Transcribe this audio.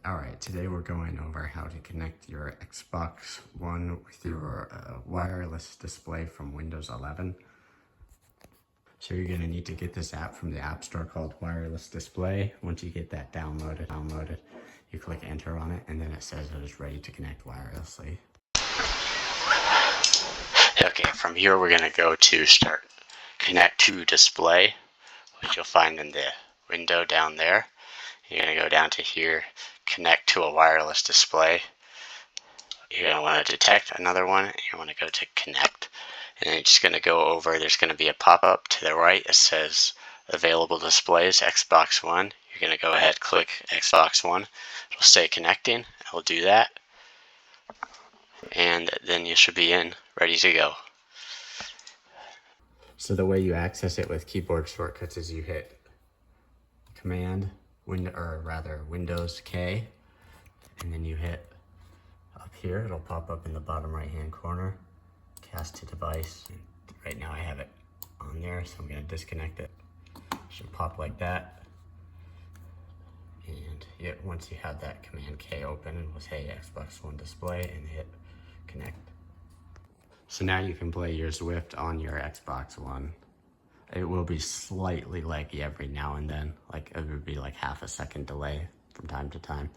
Alright, today we're going over how to connect your Xbox One with your wireless display from Windows 11. So you're going to need to get this app from the App Store called Wireless Display. Once you get that downloaded, you click enter on it and then it says it is ready to connect wirelessly. Okay, from here we're going to go to start connect to display, which you'll find in the window down there. You're going to go down to here, connect to a wireless display. You're going to want to detect another one. You want to go to connect. And then you're just going to go over. There's going to be a pop-up to the right. It says available displays, Xbox One. You're going to go ahead, click Xbox One. It'll say connecting. It'll do that. And then you should be in, ready to go. So the way you access it with keyboard shortcuts is you hit Command, Windows K, and then you hit up here. It'll pop up in the bottom right hand corner, cast to device. Right now I have it on there, so I'm going to disconnect it. It should pop like that. And once you have that Command K open, it will say Xbox One display and hit connect. So now you can play your Zwift on your Xbox One. It will be slightly laggy every now and then, like it would be like half a second delay from time to time.